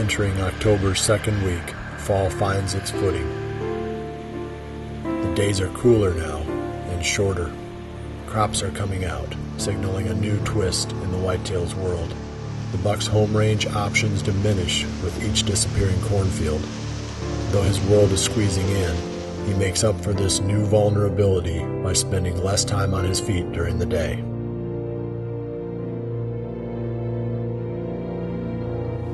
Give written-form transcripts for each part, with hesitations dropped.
Entering October's second week, fall finds its footing. The days are cooler now and shorter. Crops are coming out, signaling a new twist in the whitetail's world. The buck's home range options diminish with each disappearing cornfield. Though his world is squeezing in, he makes up for this new vulnerability by spending less time on his feet during the day.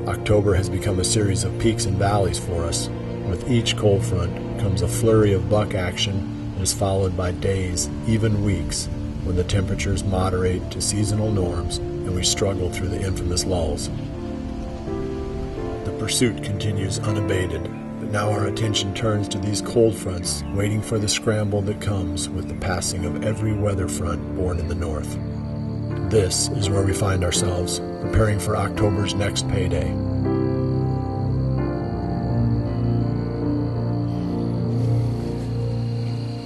October has become a series of peaks and valleys for us. With each cold front comes a flurry of buck action and is followed by days, even weeks, when the temperatures moderate to seasonal norms and we struggle through the infamous lulls. The pursuit continues unabated, but now our attention turns to these cold fronts, waiting for the scramble that comes with the passing of every weather front born in the north. This is where we find ourselves, preparing for October's next payday.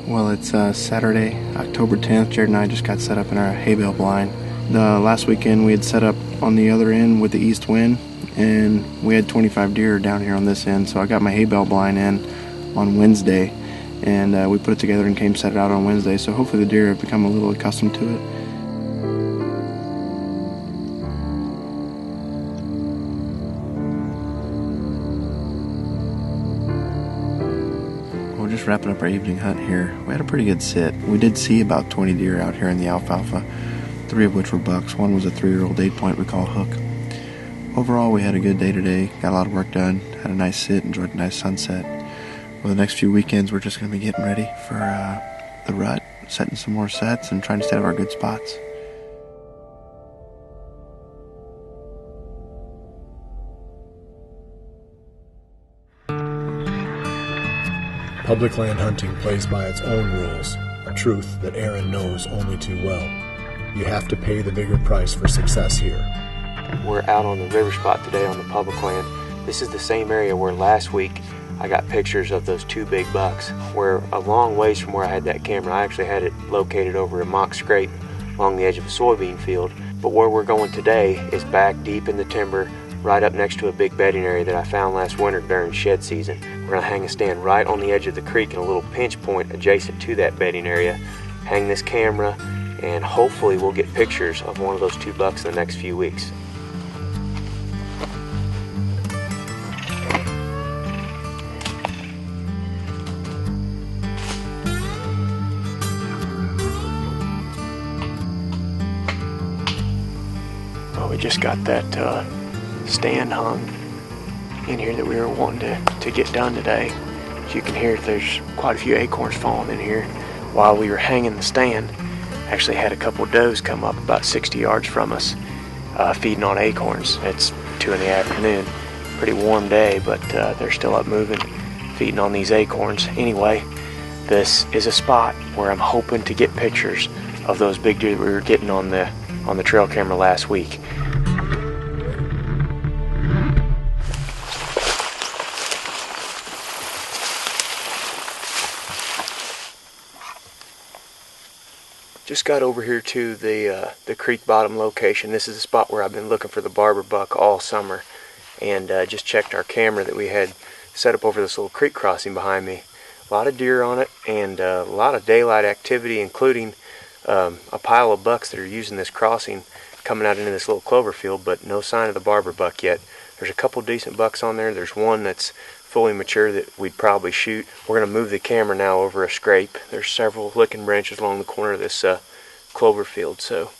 Well, it's Saturday, October 10th. Jared and I just got set up in our hay bale blind. The last weekend we had set up on the other end with the east wind, and we had 25 deer down here on this end, so I got my hay bale blind in on Wednesday, and we put it together and came set it out on Wednesday, so hopefully the deer have become a little accustomed to it. We're just wrapping up our evening hunt here. We had a pretty good sit. We did see about 20 deer out here in the alfalfa, 3 of which were bucks. One was a 3-year-old 8-point we call Hook. Overall, we had a good day today. Got a lot of work done. Had a nice sit. Enjoyed a nice sunset. For the next few weekends, we're just going to be getting ready for the rut, setting some more sets, and trying to stay out of our good spots. Public land hunting plays by its own rules, a truth that Aaron knows only too well. You have to pay the bigger price for success here. We're out on the river spot today on the public land. This is the same area where last week I got pictures of those 2 big bucks. We're a long ways from where I had that camera. I actually had it located over a mock scrape along the edge of a soybean field. But where we're going today is back deep in the timber, right up next to a big bedding area that I found last winter during shed season. We're going to hang a stand right on the edge of the creek in a little pinch point adjacent to that bedding area, hang this camera, and hopefully we'll get pictures of one of those 2 bucks in the next few weeks. Well, we just got that stand hung in here that we were wanting to get done today. As you can hear, there's quite a few acorns falling in here. While we were hanging the stand, actually had a couple does come up about 60 yards from us, feeding on acorns. It's 2 in the afternoon, pretty warm day, but they're still up moving, feeding on these acorns. Anyway, this is a spot where I'm hoping to get pictures of those big deer that we were getting on the trail camera last week. Just got over here to the creek bottom location. This is the spot where I've been looking for the barber buck all summer, and just checked our camera that we had set up over this little creek crossing behind me. A lot of deer on it, and a lot of daylight activity, including a pile of bucks that are using this crossing coming out into this little clover field, but no sign of the barber buck yet. There's a couple decent bucks on there. There's one that's fully mature that we'd probably shoot. We're going to move the camera now over a scrape. There's several licking branches along the corner of this clover field, so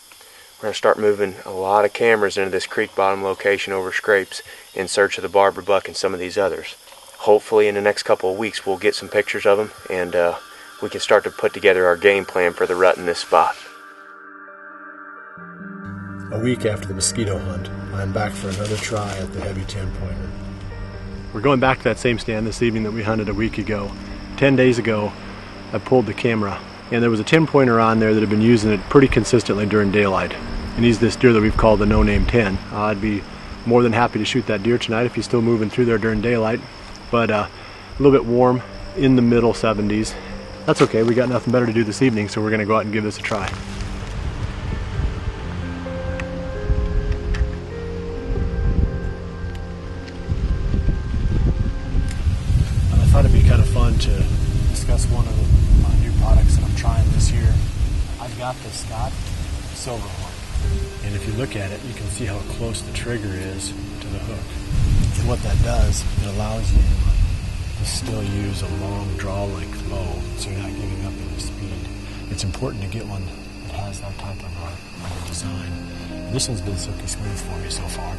we're going to start moving a lot of cameras into this creek bottom location over scrapes in search of the barber buck and some of these others. Hopefully in the next couple of weeks we'll get some pictures of them, and we can start to put together our game plan for the rut in this spot. A week after the mosquito hunt, I'm back for another try at the heavy 10-pointer. We're going back to that same stand this evening that we hunted a week ago. 10 days ago, I pulled the camera, and there was a 10-pointer on there that had been using it pretty consistently during daylight. And he's this deer that we've called the no-name 10. I'd be more than happy to shoot that deer tonight if he's still moving through there during daylight. But a little bit warm, in the middle 70s. That's okay, we got nothing better to do this evening, so we're going to go out and give this a try. wanted to discuss one of the new products that I'm trying this year. I've got the Scott Silverhorn, and if you look at it, you can see how close the trigger is to the hook. And what that does, it allows you to still use a long draw length bow, so you're not giving up any speed. It's important to get one that has that type of a design. And this one's been silky smooth for me so far.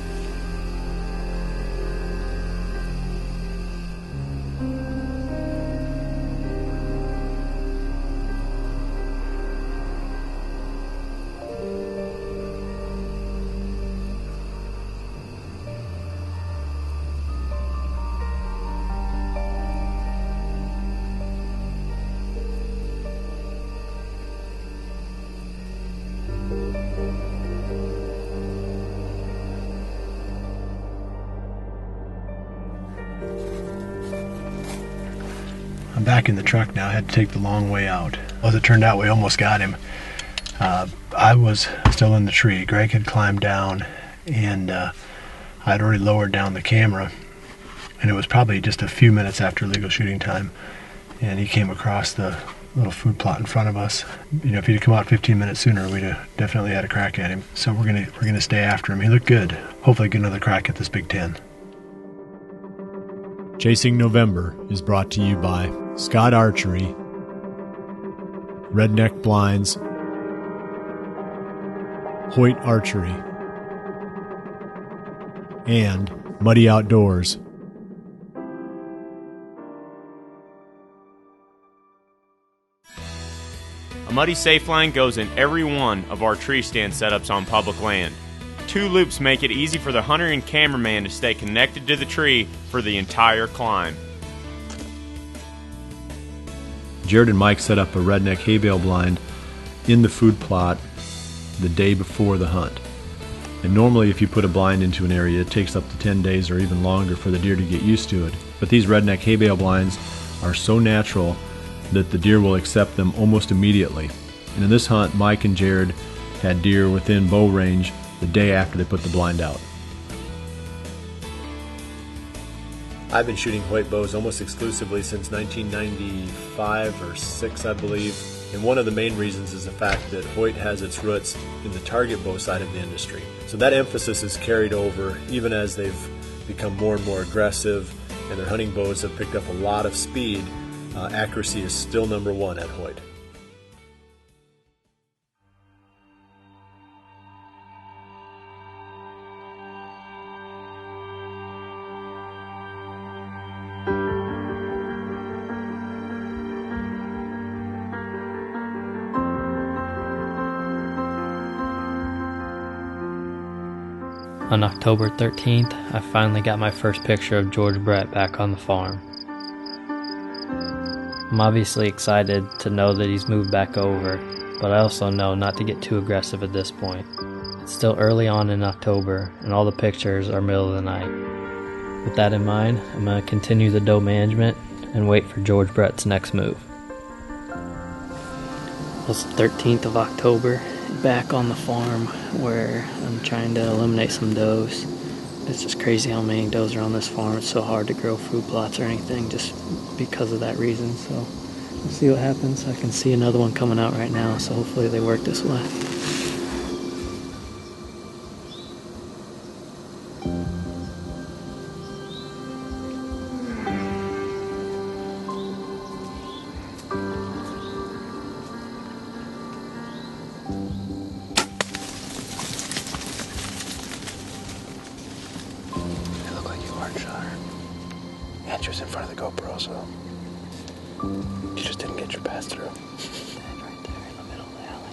I'm back in the truck now. I had to take the long way out. As it turned out, we almost got him. I was still in the tree. Greg had climbed down, and I had already lowered down the camera, and it was probably just a few minutes after legal shooting time, and he came across the little food plot in front of us. You know, if he'd have come out 15 minutes sooner, we'd have definitely had a crack at him. So we're gonna stay after him. He looked good. Hopefully get another crack at this Big Ten. Chasing November is brought to you by Scott Archery, Redneck Blinds, Hoyt Archery, and Muddy Outdoors. A Muddy Safe Line goes in every one of our tree stand setups on public land. 2 loops make it easy for the hunter and cameraman to stay connected to the tree for the entire climb. Jared and Mike set up a redneck hay bale blind in the food plot the day before the hunt. And normally if you put a blind into an area, it takes up to 10 days or even longer for the deer to get used to it. But these redneck hay bale blinds are so natural that the deer will accept them almost immediately. And in this hunt, Mike and Jared had deer within bow range the day after they put the blind out. I've been shooting Hoyt bows almost exclusively since 1995 or 6, I believe. And one of the main reasons is the fact that Hoyt has its roots in the target bow side of the industry. So that emphasis is carried over even as they've become more and more aggressive and their hunting bows have picked up a lot of speed. Accuracy is still number one at Hoyt. On October 13th, I finally got my first picture of George Brett back on the farm. I'm obviously excited to know that he's moved back over, but I also know not to get too aggressive at this point. It's still early on in October, and all the pictures are middle of the night. With that in mind, I'm going to continue the doe management and wait for George Brett's next move. It's the 13th of October, back on the farm where I'm trying to eliminate some does. It's just crazy how many does are on this farm. It's so hard to grow food plots or anything just because of that reason. So we'll see what happens. I can see another one coming out right now, so hopefully they work this way. Answer's in front of the GoPro, so you just didn't get your pass through. Right there in the middle of the alley.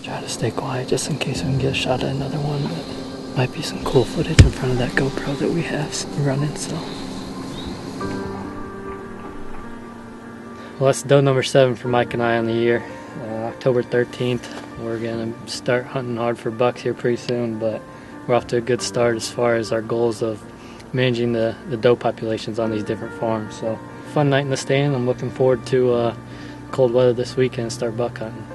Try to stay quiet just in case we can get a shot at another one, but might be some cool footage in front of that GoPro that we have running, so. Well, that's doe number 7 for Mike and I on the year. October 13th, we're gonna start hunting hard for bucks here pretty soon, but we're off to a good start as far as our goals of managing the doe populations on these different farms. So fun night in the stand. I'm looking forward to cold weather this weekend and start buck hunting.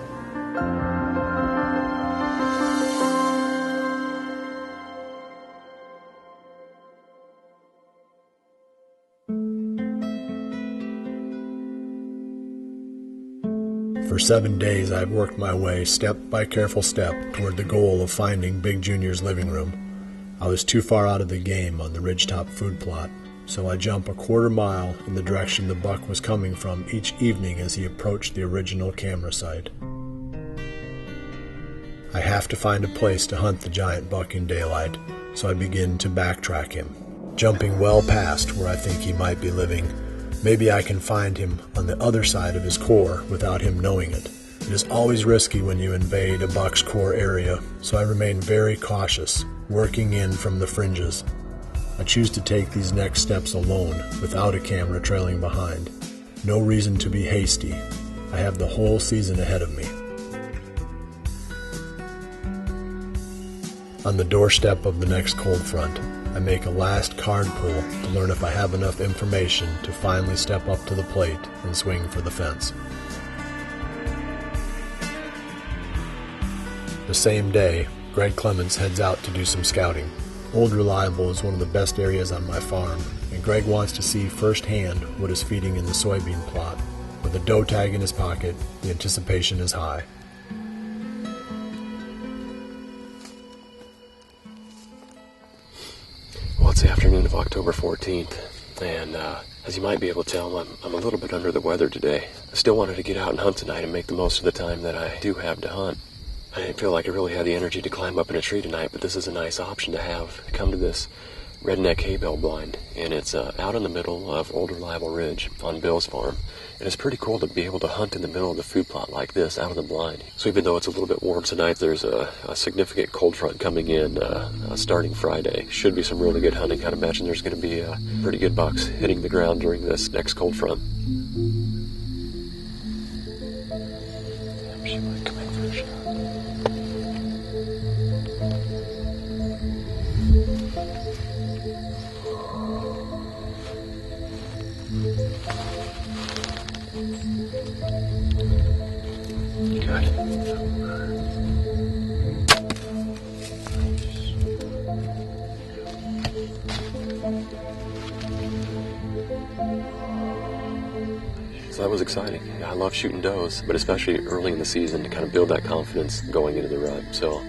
For 7 days, I've worked my way step by careful step toward the goal of finding Big Junior's living room. I was too far out of the game on the ridgetop food plot, so I jump a quarter mile in the direction the buck was coming from each evening as he approached the original camera site. I have to find a place to hunt the giant buck in daylight, so I begin to backtrack him, jumping well past where I think he might be living. Maybe I can find him on the other side of his core without him knowing it. It is always risky when you invade a buck's core area, so I remain very cautious, working in from the fringes. I choose to take these next steps alone, without a camera trailing behind. No reason to be hasty. I have the whole season ahead of me. On the doorstep of the next cold front, I make a last card pull to learn if I have enough information to finally step up to the plate and swing for the fence. The same day, Greg Clements heads out to do some scouting. Old Reliable is one of the best areas on my farm, and Greg wants to see firsthand what is feeding in the soybean plot. With a doe tag in his pocket, the anticipation is high. Well, it's the afternoon of October 14th, and as you might be able to tell, I'm a little bit under the weather today. I still wanted to get out and hunt tonight and make the most of the time that I do have to hunt. I didn't feel like I really had the energy to climb up in a tree tonight, but this is a nice option to have. I come to this redneck hay bale blind, and it's out in the middle of Old Reliable Ridge on Bill's farm. And it's pretty cool to be able to hunt in the middle of the food plot like this, out of the blind. So even though it's a little bit warm tonight, there's a significant cold front coming in starting Friday. Should be some really good hunting. I'd imagine there's going to be pretty good bucks hitting the ground during this next cold front. She might come in for a shot. So that was exciting. I love shooting does, but especially early in the season to kind of build that confidence going into the rut. So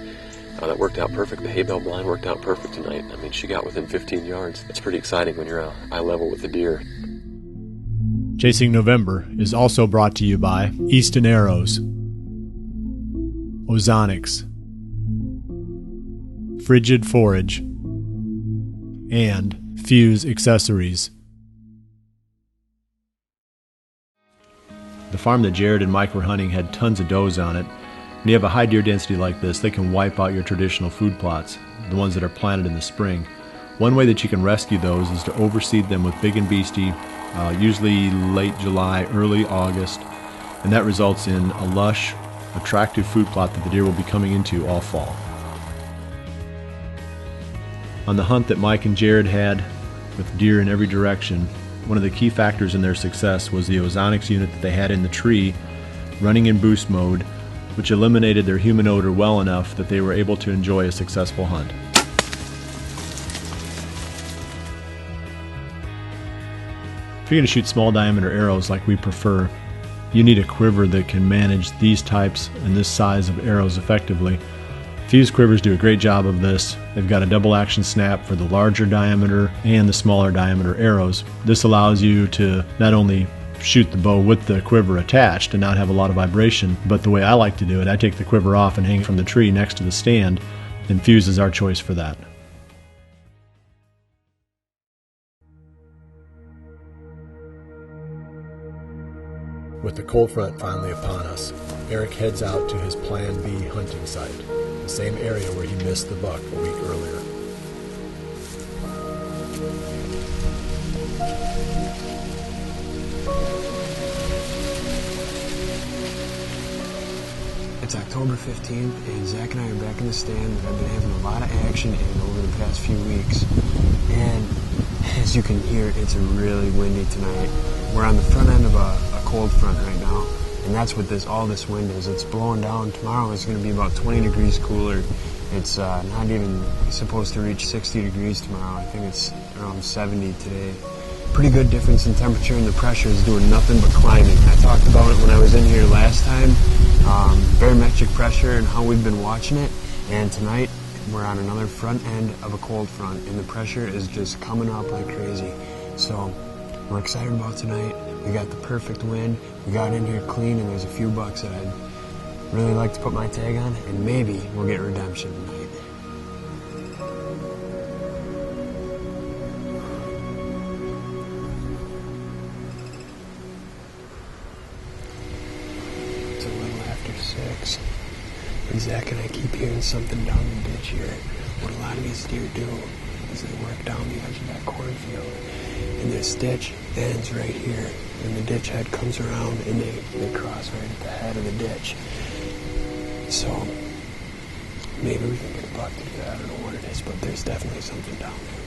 that worked out perfect. The hay bale blind worked out perfect tonight. I mean, she got within 15 yards. It's pretty exciting when you're eye level with the deer. Chasing November is also brought to you by Easton Arrows, Ozonics, Frigid Forage, and Fuse Accessories. The farm that Jared and Mike were hunting had tons of does on it. When you have a high deer density like this, they can wipe out your traditional food plots, the ones that are planted in the spring. One way that you can rescue those is to overseed them with Big and Beastie, usually late July, early August, and that results in a lush, attractive food plot that the deer will be coming into all fall. On the hunt that Mike and Jared had with deer in every direction, one of the key factors in their success was the ozonics unit that they had in the tree running in boost mode, which eliminated their human odor well enough that they were able to enjoy a successful hunt. If you're going to shoot small diameter arrows like we prefer, you need a quiver that can manage these types and this size of arrows effectively. Fuse quivers do a great job of this. They've got a double action snap for the larger diameter and the smaller diameter arrows. This allows you to not only shoot the bow with the quiver attached and not have a lot of vibration, but the way I like to do it, I take the quiver off and hang it from the tree next to the stand, and Fuse is our choice for that. With the cold front finally upon us, Erik heads out to his Plan B hunting site, the same area where he missed the buck a week earlier. It's October 15th, and Zach and I are back in the stand that I've been having a lot of action in over the past few weeks. And as you can hear, it's really windy tonight. We're on the front end of a cold front right now, and that's what all this wind is. It's blowing down. Tomorrow is going to be about 20 degrees cooler. It's not even supposed to reach 60 degrees tomorrow. I think it's around 70 today. pretty good difference in temperature, and the pressure is doing nothing but climbing. I talked about it when I was in here last time, barometric pressure and how we've been watching it, and tonight we're on another front end of a cold front, and the pressure is just coming up like crazy. So we're excited about tonight. We got the perfect wind, we got in here clean, and there's a few bucks that I'd really like to put my tag on, and maybe we'll get redemption tonight. It's a little after 6, and Zach and I keep hearing something down the ditch here. What a lot of these deer do is they work down the edge of that cornfield, and this ditch ends right here, and the ditch head comes around, and they cross right at the head of the ditch. So maybe we can get a buck to do that. I don't know what it is, but there's definitely something down there.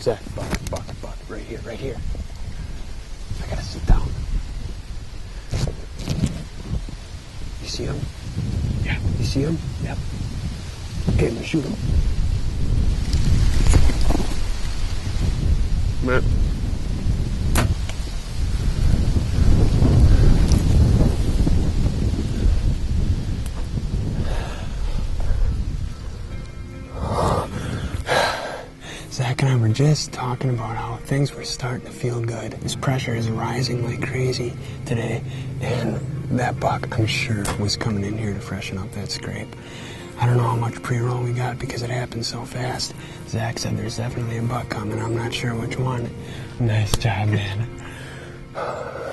Zach, buck, right here. I gotta sit down. You see him? Yeah. You see him? Yep. Okay, I'm gonna shoot him. Man. Zach and I were just talking about how things were starting to feel good. This pressure is rising like crazy today, and that buck, I'm sure, was coming in here to freshen up that scrape. I don't know how much pre-roll we got because it happened so fast. Zach said there's definitely a buck coming. I'm not sure which one. Nice job, man. I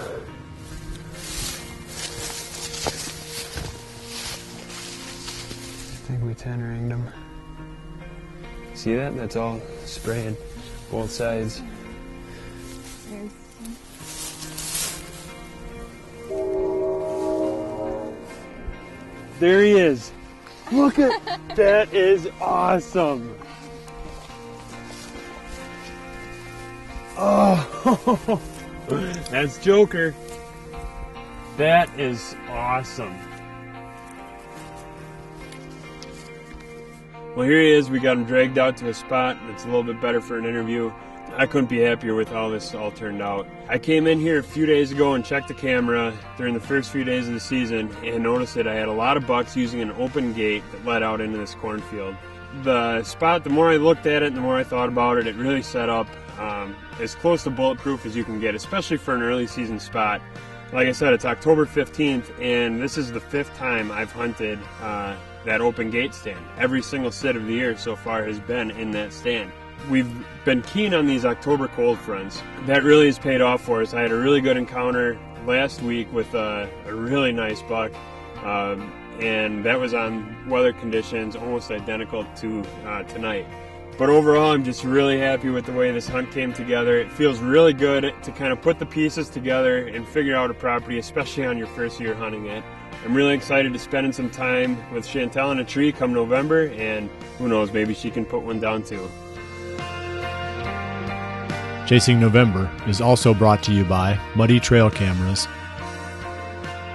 think we 10-ringed him. See that? That's all sprayed, both sides. There he is. Look at that, is awesome. Oh, that's Joker. That is awesome. Well, here he is. We got him dragged out to a spot that's a little bit better for an interview. I couldn't be happier with how this all turned out. I came in here a few days ago and checked the camera during the first few days of the season and noticed that I had a lot of bucks using an open gate that led out into this cornfield. The spot, the more I looked at it and the more I thought about it, it really set up as close to bulletproof as you can get, especially for an early season spot. Like I said, it's October 15th, and this is the 5th time I've hunted that open gate stand. Every single sit of the year so far has been in that stand. We've been keen on these October cold fronts. That really has paid off for us. I had a really good encounter last week with a really nice buck, and that was on weather conditions almost identical to tonight. But overall, I'm just really happy with the way this hunt came together. It feels really good to kind of put the pieces together and figure out a property, especially on your first year hunting it. I'm really excited to spend some time with Chantel in a tree come November, and who knows, maybe she can put one down too. Chasing November is also brought to you by Muddy Trail Cameras,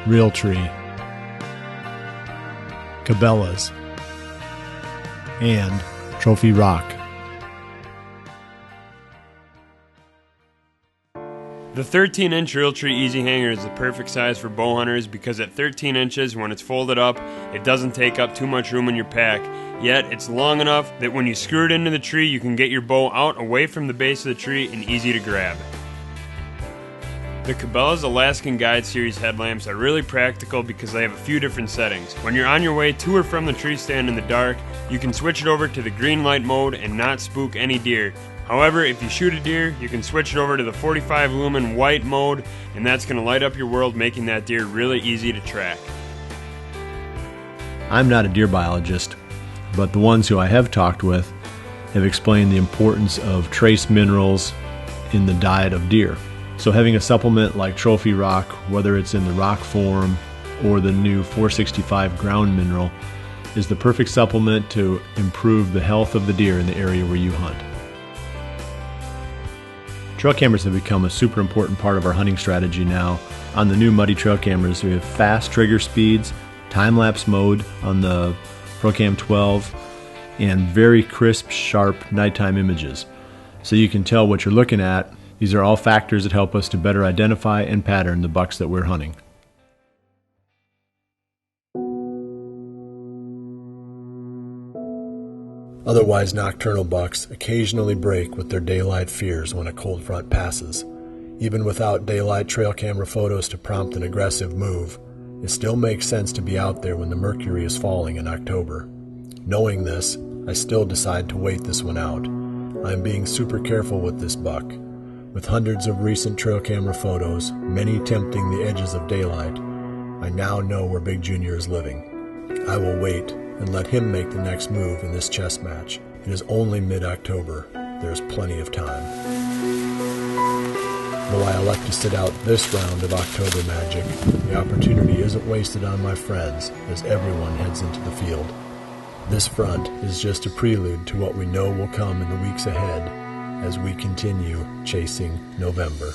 Real Tree, Cabela's, and Trophy Rock. The 13-inch Realtree Easy Hanger is the perfect size for bow hunters because at 13 inches, when it's folded up, it doesn't take up too much room in your pack. Yet, it's long enough that when you screw it into the tree, you can get your bow out away from the base of the tree and easy to grab. The Cabela's Alaskan Guide Series headlamps are really practical because they have a few different settings. When you're on your way to or from the tree stand in the dark, you can switch it over to the green light mode and not spook any deer. However, if you shoot a deer, you can switch it over to the 45 lumen white mode, and that's going to light up your world, making that deer really easy to track. I'm not a deer biologist, but the ones who I have talked with have explained the importance of trace minerals in the diet of deer. So having a supplement like Trophy Rock, whether it's in the rock form or the new 465 ground mineral, is the perfect supplement to improve the health of the deer in the area where you hunt. Trail cameras have become a super important part of our hunting strategy now. On the new Muddy trail cameras, we have fast trigger speeds, time-lapse mode on the ProCam 12, and very crisp, sharp nighttime images. So you can tell what you're looking at. These are all factors that help us to better identify and pattern the bucks that we're hunting. Otherwise nocturnal bucks occasionally break with their daylight fears when a cold front passes. Even without daylight trail camera photos to prompt an aggressive move, it still makes sense to be out there when the mercury is falling in October. Knowing this, I still decide to wait this one out. I am being super careful with this buck. With hundreds of recent trail camera photos, many tempting the edges of daylight, I now know where Big Junior is living. I will wait and let him make the next move in this chess match. It is only mid-October. There's plenty of time. Though I elect to sit out this round of October magic, the opportunity isn't wasted on my friends as everyone heads into the field. This front is just a prelude to what we know will come in the weeks ahead as we continue chasing November.